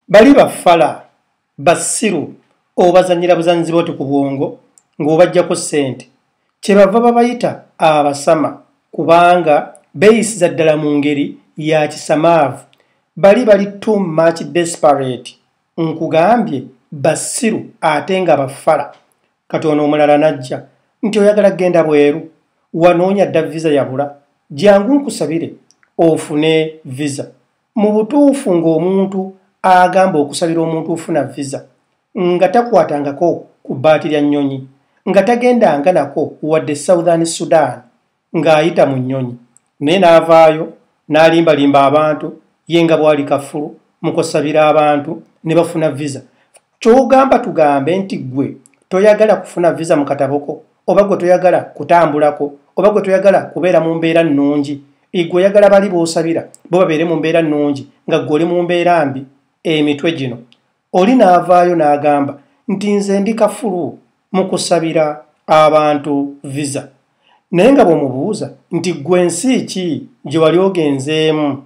bali bafala basiru obazanyira buzanzi boti ku bwongo ng'obajjako ssente kyebava babayita abasama kubanga beeyisiza ddala mu ngeri ya kisamaavu bali too much desperate nkugambye basiru ate nga bafala katono omulala najja nti oyagala genda bweru wanoonya dda visa yabula jangu nkusabire ofune visa mu butuufu ng'omuntu agamba okusabira omuntu ofuna visa nga takwatangako ku bbaati lya nnyonyi nga tagendanga nako wadde Southern Sudan ng'ayita mu nnyonyi naye n'avaayo n'alimbalimba abantu ye nga bwali kafulu mu kusabira abantu ne bafuna visa ky'ogamba tugambe nti gwe toyagala kufuna visa mu kataboko oba gwe toyagala kutambulako oba gwe toyagala kubeera mu mbeera nnungi igwe oyagala bali boosabira bo babeere mu mbeera nnungi nga gwe oli mu mbeera mbi emitwe gino oli n'avaayo n'agamba nti nze ndi kafulu mu kusabira abantu visa naye nga bw'omubuuza nti gwe ensi ki gye wali ogenzeemu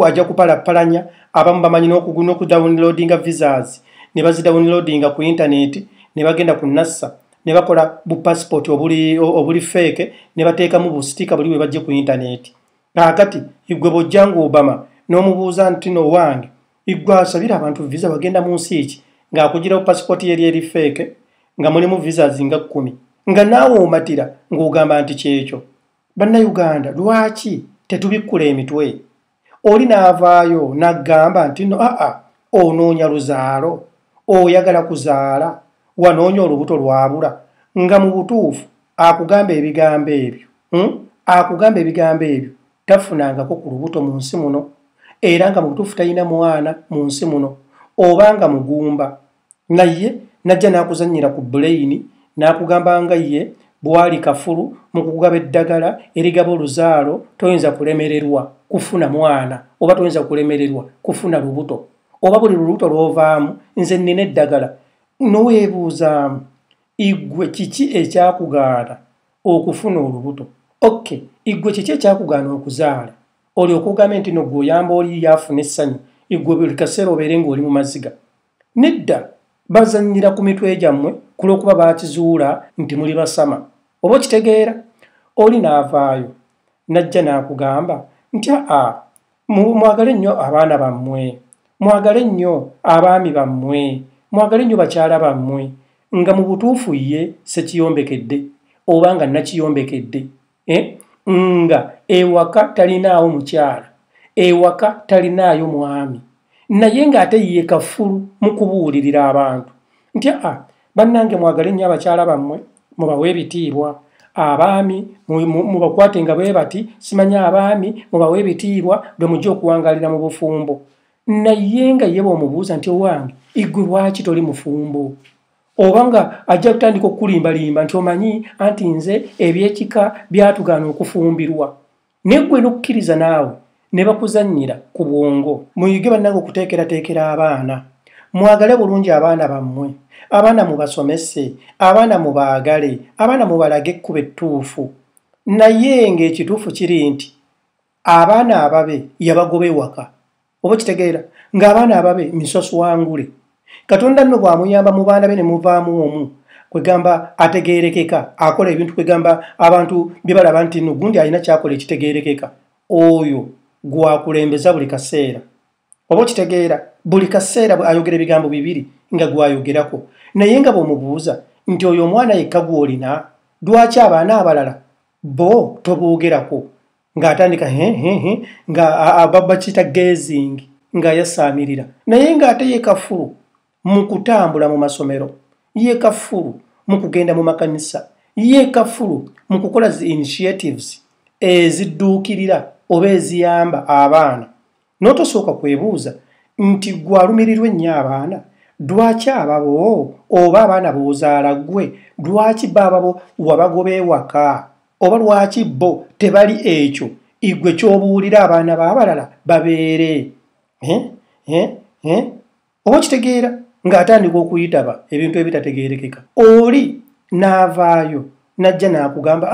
ajja kupalapalanya abamu bamanyi n'okudawuniloadinga visas ne bazidawuniloadinga ku intaneti ne bagenda ku nassa ne bakola bu passport obuli feke ne bateekamu busitika buli we bajje ku intaneti kakati igwe bw'ojja ng'obama n'omubuuza nti no wange igwe asabira abantu visa bagenda mu nsi ki ng'akugirawo passport yeri eri feke nga mulimu visas nga 10 nga naawe omatira ng'ogamba nti kyekyo bannayuganda lwaki tetubikkula emitwe oli n'avaayo n'agamba nti no onoonya luzaalo oyagala kuzaala wanoonya olubuto lwabula nga mu butuufu akugamba ebigambo ebyo tafunangako ku lubuto mu nsi muno era nga mu butuufu talina mwana mu nsi muno obanga mugumba naye najja n'akuzannyira ku bulayini n'akugamba nga ye bwali kafulu mu kugaba eddagala erigaba oluzaalo toyinza kulemererwa kufuna mwana oba toyinza kulemererwa kufuna lubuto oba buli lubuto lwovaamu nze nnina eddagala noweebuuzaamu igwe kiki ekyakugaana okufuna olubuto igwe kiki ekyakugaana okuzaala oli okugambe nti no gwe oyamba oli yaafuna essanyu igwe buli kaseera obeere ng'oli mu maziga nedda bazannyira ku mitwe gyammwe ku lw'okuba baakizuula nti muli basama oba okitegeera oli n'avaayo najja n'akugamba nti mwagale nnyo abaana bammwe mwagale nnyo abaami bammwe mwagale nnyo bakyala bammwe nga mu butuufu ye sekiyombekedde oba nga nakiyombekedde nga ewaka talinaawo mukyala ewaka talinaayo mwami naye ng'ate ye kafulu mu kubuulirira abantu nti bannange mwagale nnyo abakyala bammwe mubawe ebitiibwa abaami mubakwate nga bwe bati simanyi abaami mubawe ebitiibwa bwe mujja okuwangalira mu bufumbo naye nga ye bw'omubuuza nti owange igwe lwaki toli mufumbo oba nga ajja kutandika okukulimbalimba nti omanyi anti nze ebyekika byatugaana okufumbirwa neggwe n'okukkiriza naawe ne bakuzannyira ku bwongo muyige bannange okuteekerateekera abaana mwagale bulungi abaana bammwe abaana mubasomese abaana mubaagale abaana mubalage ekkuba ettuufu naye ng'ekituufu kiri nti abaana ababe yabagoba ewaka oba kitegeera ng'abaana ababe misoso wangule katonda nno bw'amuyamba mu baana be ne muvaamu omu kwegamba ategeerekeka akola ebintu kwegamba abantu bye balaba nti no gundi alina kyakola ekitegeerekeka oyo gwakulembeza buli kaseera oba okitegeera buli kaseera ayogera ebigambo bibiri nga gwayogerako naye nga bw'omubuuza nti oyo omwana yekka gw'olina lwaki abaana abalala bo toboogerako ng'atandika nga bakiyita gazing ng'ayasaamirira naye ng'ate yekafulu mu kutambula mu masomero yekafulu mu kugenda mu makanisa yekafulu mu kukola zi initiatives ezidduukirira oba eziyamba abaana n'otosooka kwebuuza nti gwalumirirwa ennyo abaana lwaki ababo oba abaana b'ozaala ggwe lwaki baababo wabagoba ewaka oba lwaki bo tebali ekyo igwe ky'obuulira abaana b'abalala babeere oba kitegeera ng'atandika okuyitaba ebintu ebitategeerekeka oli n'avaayo najja n'akugamba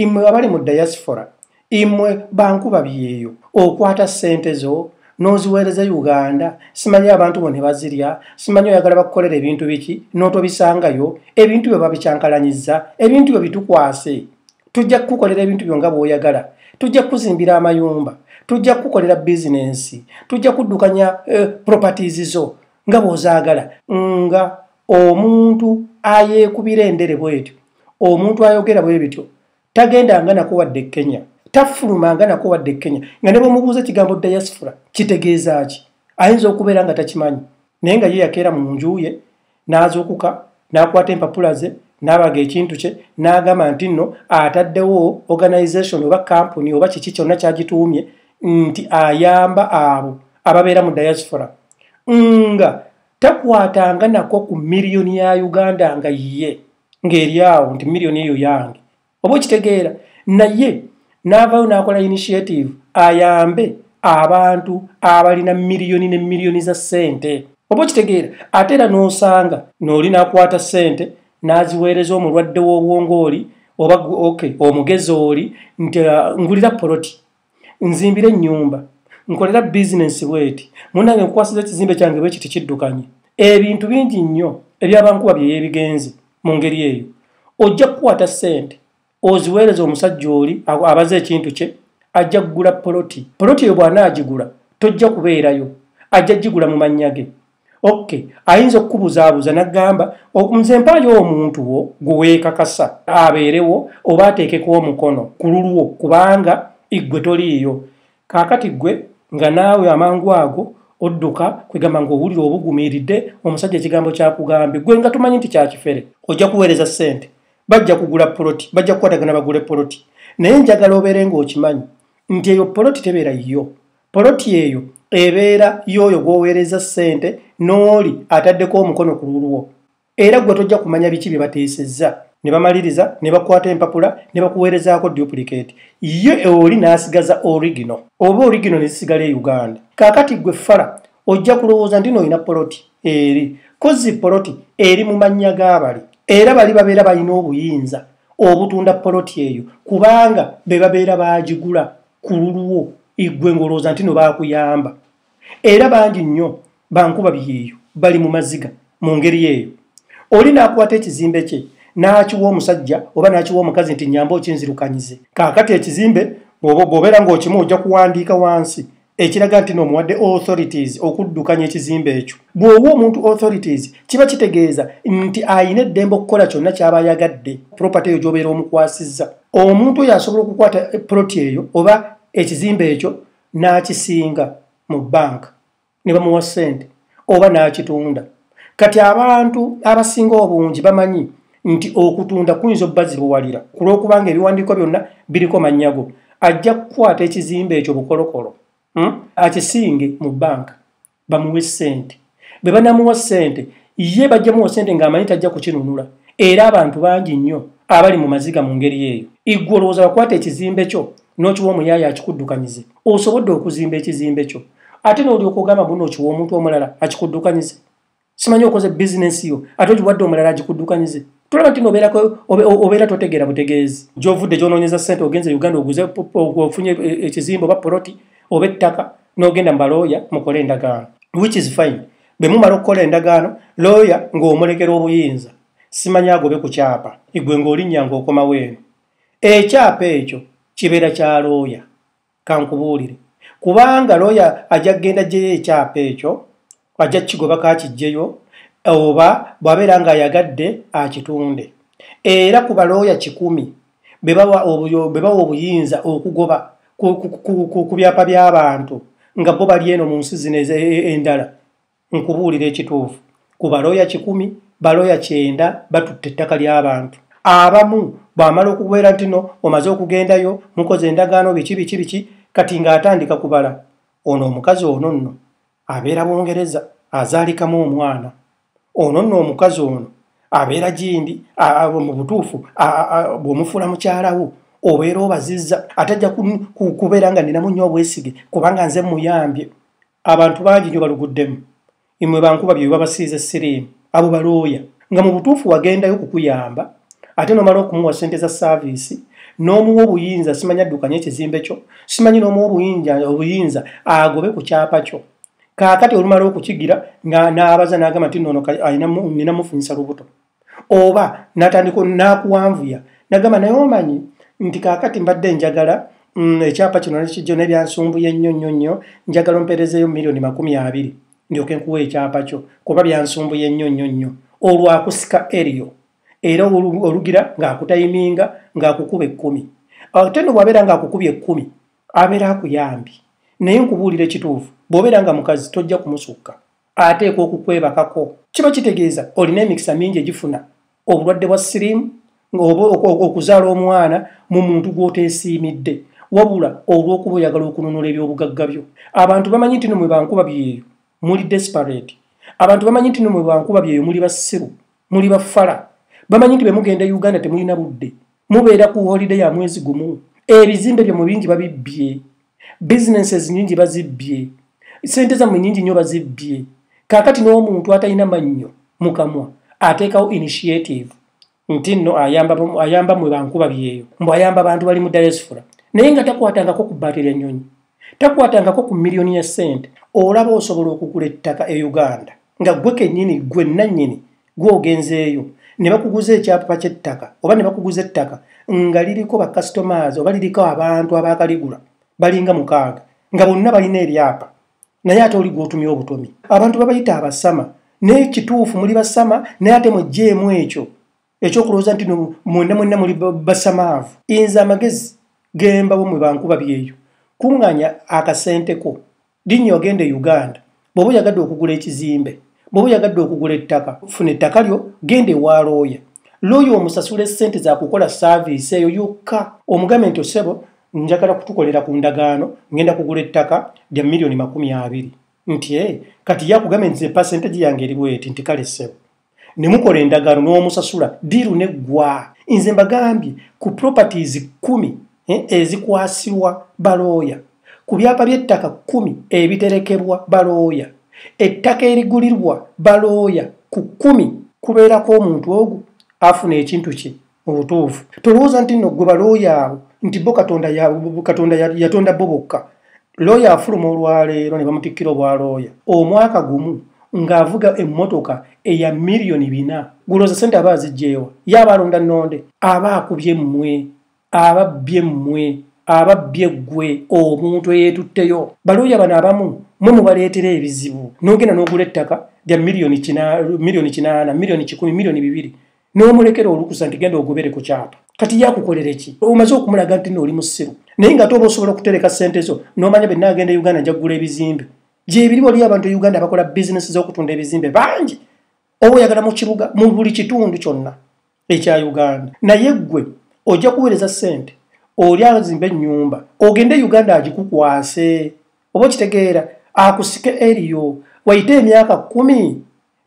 immwe abali mu diaspora immwe bankuba byeyo okwata ssente zo n'oziweereza Uganda simanyi abantu bo ne bazirya simanyi oyagala bakukolera ebintu biki n'otobisangayo ebintu byo babicyankalanyizza ebintu byo bitukwase tujja kukukolera ebintu byo nga bw'oyagala tujja kuzimbira amayumba tujja kukukolera bizinensi tujja kuddukanya properties zo nga bw'ozaagala nga omuntu ayeekubira endere bwetyo omuntu ayogera bwe bityo tagendanga nako wadde Kenya tafulumanga nako wadde Kenya nga ne bw'omubuuza ekigambo diaspora kitegeeza ki ayinza okubeera nga takimanyi naye nga ye yakeera mu nju ye n'azuukuka n'akwata empapula ze n'abaga ekintu kye n'agamba nti nno ataddewo organization oba kampuni oba kiki kyonna kyagituumye nti ayamba abo ababeera mu diaspora nga takwatanga nako ku miliyoni ya Uganda nga ye ng'eri awo nti miliyoni eyo yange oba okitegeera naye n'avaayo n'akola initiative ayambe abantu abalina miliyoni ne miliyoni za ssente oba okitegeera ate era n'osanga n'oli n'akwata ssente n'aziweereza omulwadde w'obwongo oli oba omugezi oli nti ngulira poloti nzimbire ennyumba nkolera bizinensi bweti munange nkwasiza ekizimbe kyange bwe kiti kiddukanye ebintu bingi nnyo ebyabankuba bye yeebigenze mu ngeri eyo ojja kukwata ssente oziweereza omusajja oli abaze ekintu kye ajja kugula poloti eyo bw'anaagigula tojja kubeerayo ajja gigula mu mannya ge ayinza okukubuzaabuza n'aggamba nze mpaayo omuntu wo gwe weekakasa abeerewo oba ateekeko omukono ku lulwo kubanga iggwe toliiyo kaakati ggwe nga naawe amangu ago odduka kwegamba ng'owulira obugumiiridde omusajja ekigambo kyakugambye gwe nga tumanyi nti kyakifere ojja kuweereza ssente bajja kugula poloti bajja kukwatagana bagule poloti naye njagala obeere ng'okimanyi nti eyo poloti tebeera yo poloti eyo ebeera y'oyo gw'oweereza ssente n'oli ataddeko omukono ku lulwo era gwe tojja kumanya biki bye bateesezza ne bamaliriza ne bakwata empapula ne bakuweerezaako duplicate ye oli n'asigaza original oba original ne zisigala e Uganda kaakati gwe fala ojja kulowooza nti n'olina poloti eri kozi poloti eri mu mannya g'abali era bali babeera balina obuyinza obutunda poloti eyo kubanga be babeera baagigula ku lulwo igwe ng'olowooza nti no baakuyamba era bangi nnyo bankuba byeyo bali mu maziga mu ngeri eyo oli n'akwata ekizimbe kye n'akiwa omusajja oba n'akiwa omukazi nti nyamba okinzirukanyize kaakati ekizimbe bw'obeera ng'okimu ojja kuwandiika wansi ekiraga nti n'omuwadde authorities okuddukanya ekizimbe ekyo bw'owa omuntu authorities kiba kitegeeza nti ayina eddembe okukola kyonna ky'aba ayagadde property eyo gy'obeera omukwasizza omuntu oyo asobola okukwata ploti eyo oba ekizimbe ekyo n'akisinga mu banka ne bamuwa ssente oba n'akitunda kati abantu abasinga obungi bamanyi nti okutunda kuyinza obbazibuwalira ku lw'okubanga ebiwandiiko byonna biriko mannyago ajja kukwata ekizimbe ekyo bukolokolo akisinge mu banka bamuwe ssente bwe banamuwa ssente ye bajja muwa ssente ng'amanyi tajja kukinunula era abantu bangi nnyo abali mu maziga mu ngeri eyo iggwe olowooza bakwata ekizimbe kyo n'okiwa omuyaaya akikuddukanyize osobodde okuzimba ekizimbe kyo ate n'olyoka ogamba buno okiwa omuntu omulala akikuddukanyize simanyi okoze bizinensi yo ate ogiwadde omulala agikuddukanyize tulaba nti obeera totegeera butegeezi gy'ovudde gy'onoonyeza ssente ogenze Uganda oguze ofunye ekizimbe oba poloti oba ettaka n'ogenda mu balooya mukole endagaano which is fine bwe mumala okukola endagaano looya ng'omulekera obuyinza simanyi agobe ku kyapa igwe ng'olinnya ng'okomawo eno ekyapa ekyo kibeera kya looya kankubuulire kubanga looya ajja kgenda gyeyo ekyapa ekyo ajja kigoba kakiggyeyo oba bw'abeera ng'ayagadde akitunde era ku balooya 100 be bawa obuyinza okugoba ku byapa by'abantu nga bo bali eno mu nsi zino endala nkubuulira ekituufu ku balooya 10 balooya 9 batutte ettaka ly'abantu abamu bw'amala okubeera nti no omaze okugendayo mukoze endagaano biki kati ng'atandika kubala ono omukazi ono nno abeera Bungereza azaalikamu omwana ono nno omukazi ono abeera gindi mu butuufu bw'omufuula mukyalawo obeera obazizza atajja kubeera nga ninamu nnyo obwesige kubanga nze muyambye abantu bangi nnyo baluguddemu imwe bankuba bye babasiize siriimu abo balooya nga mu butuufu wagendayo kukuyamba ate nomala okumuwa ssente za saaviisi n'omuwa obuyinza simanyi addukanye ekizimbe kyo, simanyi n'omuwa obuyinza agobe ku kyapa kyo. Kaakati olumala okukigira n'abaza n'agamba nti nno nina mufunyisa lubuto. Oba n'atandika n'akuwanvuya n'agamba naye omanyi nti kaakati mbadde njagala ekyapa kino nekijjo nebyansumbuye nnyo njagala ompeerezeeyo $20,000 ndyoke nkuwa ekyapa kyo kuba byansumbuye nnyo. Olwo akusika eriyo era olugira ng'akutayiminga ng'akukuba 10. Ate no bw'abeera ng'akukubye 10 abeera akuyambi. Naye nkubuulira ekituufu bw'obeera nga mukazi tojja kumusukka ateekwa okukwebakako. Kiba kitegeeza olina emikisa mingi egifuna obulwadde bwa siriimu okuzaala omwana mu muntu gw'oteesiimidde wabula olw'okuba oyagala okununula ebyobugagga byo. Abantu bamanyi nti no mwe bankuba byeyo muli desperate. Abantu bamanyi nti no mwe bankuba byeyo muli basiru, muli bafala. Bamanyi nti bwe mugenda Uganda temulina budde, mubeera ku holiday ya mwezi gumu. Ebizimbe byammwe bingi babibbye, businesses nyingi bazibbye, sente zammwe nyingi nnyo bazibbye. Kaakati n'omuntu atalina mannyo mu kamwa ateekawo initiative nti nno ayamba mwe bankuba byeyo, mbu ayamba abantu bali mu diaspora. Naye nga takwatangako ku bbaatiri ennyonyi, takwatangako ku miliyoni ya ssente. Olaba osobola okugula ettaka e Uganda nga gwe kennyini gwe nannyini gw'ogenzeeyo ne bakuguza ekyapa ky'ettaka oba ne bakuguza ettaka nga liriko ba customers oba liriko abantu abakaligula balinga 6 nga bonna balina ebyapa, naye ate oli gw'otumya obutomi. Abantu babayita abasama, naye kituufu muli basama naye ate mugjeemu ekyo ekyokulowooza nti mwenna muli basamaavu. Inza amagezi gembawo mwe bankuba byeyo, kuŋŋaanya akasenteko linnya ogende Uganda. Bw'oba oyagadde okugula ekizimbe, bw'oba oyagadde okugula ettaka, funa ettaka lyo gende ewa looya. Looya omusasula essente za kukola saaviisi eyo yokka. Omugambe nti osebo njagala kutukolera ku ndagaano ngenda kugula ettaka lya $20,000 nti kati yakugambe nti percentage yange eri bweti nti kale sebo ne mukola endagaano n'omusasula diiru neggwa. Nze mbagambye ku properties 10 ezikwasirwa balooya, ku byapa by'ettaka 10 ebiterekebwa balooya, ettaka erigulirwa balooya ku 10 kubeerako omuntu ogwo afuna ekintu kye mu butuufu. Tolowooza nti nno gwe balooya abo nti bo Katonda yatonda bo bokka. Looya afuluma olwaleero ne bamutikkira obwalooya omwaka gumu ng'avuga emmotoka eya $4,000,000. Gulooza ssente aba azigjeewa? Yaba alonda nnonde? Aba akubye mmwe, ababbye mmwe, ababbye ggwe omuntu eyeetutteyo. Balooya bano abamu mwe mubaleetera ebizibu. N'ogenda n'ogula ettaka lya $8,000,000, $10,000,000, $2,000,000 n'omulekera olukusa nti genda ogobere ku kyapa. Kati yakukolera ki? Omaze okumulaga nti oli musiru. Naye nga toba osobola okutereka ssente zo n'omanya benna agenda Uganda nja kugula ebizimbe. Gyebiri wali abantu e Uganda abakola bizinesi z'okutunda ebizimbe bangi. Oba oyagala mu kibuga mu buli kitundu kyonna ekya Uganda. Naye ggwe ojja kuweereza ssente oli azimba ennyumba ogende Uganda agikukwase. Oba okitegeera akusike eriyo wayite emyaka 10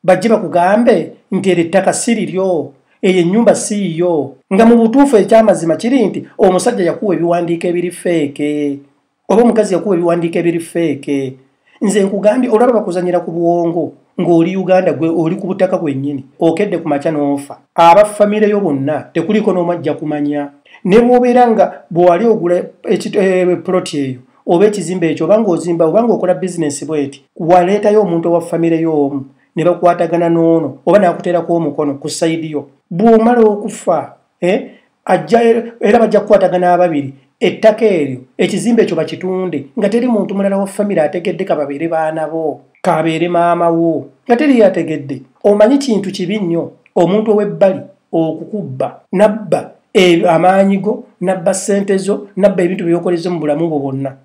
bajje bakugambe nti ettaka si liryo, eyo ennyumba si yiyo. Nga mu butuufu ekyamazima kiri nti omusajja yakuwa ebiwandiiko ebiri feeke oba omukazi yakuwa ebiwandiiko ebiri feeke. Nze nkugambye olaba bakuzanyira ku buwongo ng'oli Uganda gwe oli ku butaka bwennyini okedde ku makya n'ofa. Abafamire yo bonna tekuliko n'omajja kumanya. Ne bw'obeera nga bw'wali ogula ploti eyo oba ekizimbe ekyo oba ng'ozimba oba ng'okola bizinesi bweti waleetayo omuntu owa famire y'omu ne bakwatagana n'ono oba n'akuteerako omukono ku sayidi yo. Bw'omala okufa era bajja kukwatagana ababiri ettaka eryo ekizimbe ekyo bakitunde nga teri muntu mulala wa famire ategedde kababeere baana bo kabeere maama wo nga teri yategedde. Omanyi kintu kibi nnyo omuntu ow'ebbali okukubba nabba amaanyi go nabba ssente zo nabba ebintu byokoleze mu bulamu bwo bwonna.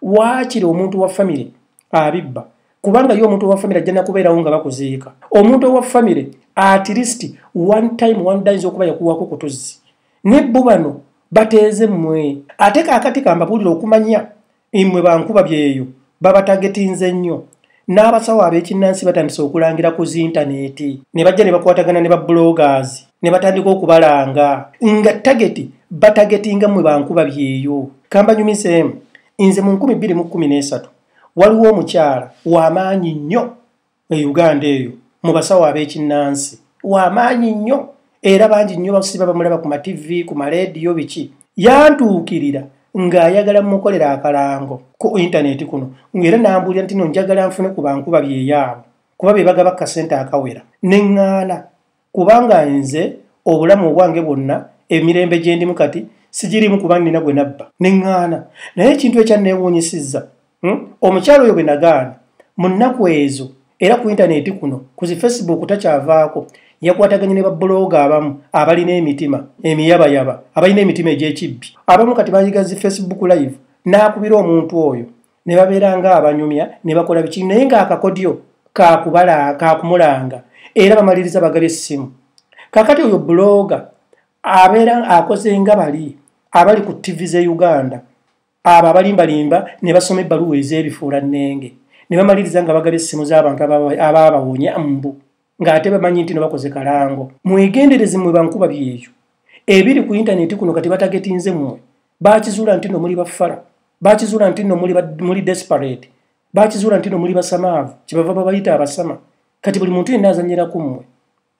Waakiri omuntu wa famire abibba kubanga yo omuntu wa famire ajja nakubeerawo nga bakuziika. Omuntu wa famire at least one day ayinza okuba yakuwako ku tuzzi ne bo bano bateeze mmwe. Ate kaakati kambabuulira okumanya mmwe bankuba byeyo babatagetinze nnyo. N'abasawo ab'ekinnansi batandise okulangira ku zintaneeti ne bajja ne bakwatagana ne bloggers ne batandika okubalanga nga batagetinga mmwe bankuba byeyo. Kambanyumiseemu nze mu 2013 waliwo omukyala w'amaanyi nnyo e Uganda eyo mu basawo ab'ekinnansi w'amaanyi nnyo era bangi nnyo basiba bamulaba ku ma TV ku ma radio biki. yantuukirira ng'ayagala mukolera akalango ku internet kuno ngera nambulira nti no njagala nfune ku bankuba byeyaabo kuba be bagaba kasente akawera neŋŋaana kubanga nze obulamu obwange bwonna emirembe gye ndimu kati sigirimu kuba nina gwe nabba neŋŋaana naye ekintu ekyanneewuunyisizza omukyalo oyo bwe nagaana mu nnaku ezo era ku internet kuno ku zi Facebook takyavaako yakwataganye ne babbulooga abamu abalina emitima emiyabayaba abalina emitima egy'ekibbi abamu kati bayiga zi Facebook live n'akubira omuntu oyo ne babeera nga abanyumya ne bakola biki naye ng'akakodyo kakumulanga era bamaliriza bagaba essimu kakati oyo blogger abeera akoze nga abali ku TV ze Uganda abo abalimbalimba ne basoma ebbaluwa ez'ebifuula nnenge ne bamaliriza nga bagaba essimu z'abantu ababawonya mbu ng'ate bamanyi nti no bakoze kalango mwegendereze mwe bankuba byeyo ebiri ku internet kuno kati batagetinze mmwe bakizuula nti no muli bafala bakizuula nti no muli desperate bakizuula nti no muli basamaavu kibava babayita abasama kati buli muntu yenna azanyira ku mmwe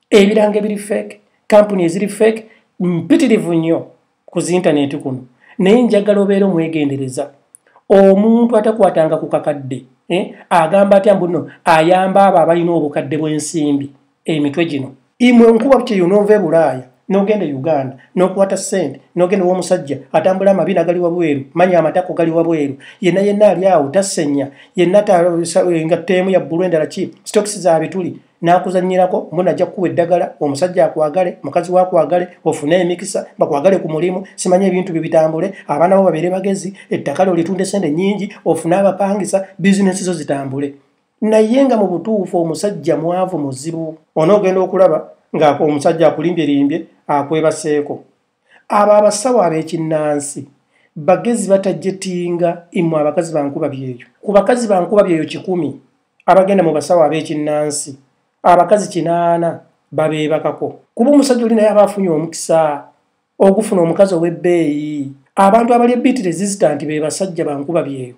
ebiranga ebiri fake kampuni eziri fake mpitirivu nnyo ku zi internet kuno naye njagala obeera omwegendereza omuntu atakwatanga ku kakadde agamba atya mbu nno ayamba abo abalina obukadde bw'ensimbi emitwe gino imwe nkuba kyeyo n'ova e Bulaaya n'ogenda Uganda n'okwata ssente n'ogenda w'omusajja atambula amabina agali wabweru manya amatako gali wabweru yenna ali awo tassenya yenna engatteemu ya bbulu endala ki stokisi za bituli n'akuzannyirako mbona ajja kukuwa eddagala omusajja akwagale mukazi waakwagale ofune emikisa bakwagale ku mulimu simanye ebintu bye bitambule abaana bo babeere bagezi ettaka lyo litunde sente nnyingi ofune abapangisa bizinesi zo zitambule naye nga mu butuufu omusajja mwavu muzibu onoogenda okulaba ng'omusajja akulimbyelimbye akwebaseeko abo abasawo ab'ekinnansi bagezi batajjetinga imwe abakazi bankuba byeyo ku bakazi bankuba byeyo 100 abagenda mu basawo ab'ekinnansi abakazi 80 babeebakako kuba omusajja oli naye aba afunye omukisa ogufuna omukazi ow'ebbeeyi abantu abali bit resistant be basajja bankuba byeyo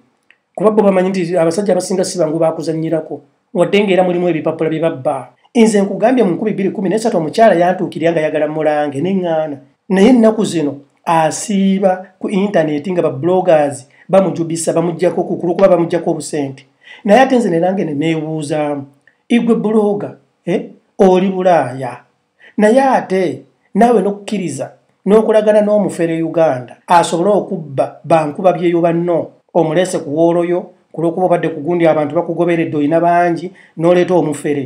kuba bo bamanyi nti abasajja abasinga si bangu bakuzannyirako wadde ng'era mulimu ebipapula bye babba nze nkugambye mu 2013 omukyala yantuukirya nga yagala mulange neŋŋaana naye ennaku zino asiiba ku internet nga babloggers bamujubisa bamuggyako kukulu kuba bamuggyako obusente naye ate nze nerange neneebuuzaamu igwe blogger oli Bulaaya naye ate naawe n'okukkiriza n'okulagana n'omufere Uganda asobole okubba bankuba byeyo banno omulese ku wooloyo kulwokuba obadde kugundi abantu bakugoberedde olina bangi n'oleeta omufere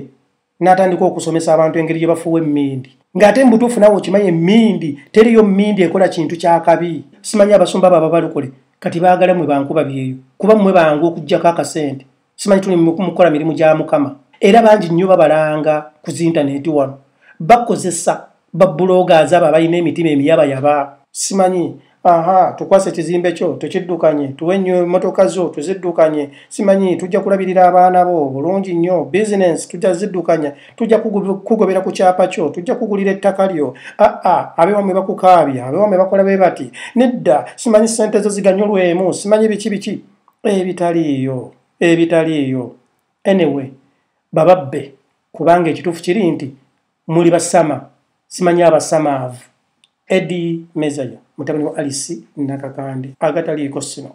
n'atandika okusomesa abantu engeri gye bafuuwa emmindi ng'ate mu butuufu naawe okimanyi emmindi teriyo mmindi ekola kintu kyakabi simanyi abasumba baba balukole kati baagala mwe bankuba byeyo kuba mmwe bangu okuggyako akasente simanyi tuli mukola mirimu gya Mukama era bangi nnyo babalanga ku zi internet wano bakozesa babbulogers abo abalina emitima emiyabayaba simanyi tukwase ekizimbe kyo tukiddukanye tuwe nnyo emmotoka zo tuziddukanye simanyi tujja kulabirira abaana bo bulungi nnyo bizinesi tujja ziddukanya tujja kugobera ku kyapa kyo tujja kugulira ettaka lyo abewamwe bakukaabya abewamwe bakola bwe bati nedda simanyi ssente zo ziganyulwemu simanyi biki ebitaliiyo anyway bababbe kubanga ekituufu kiri nti muli basama simanyi abasamaavu Eddie Mezaya mutabani wa Alice Nakakande agataliiko sino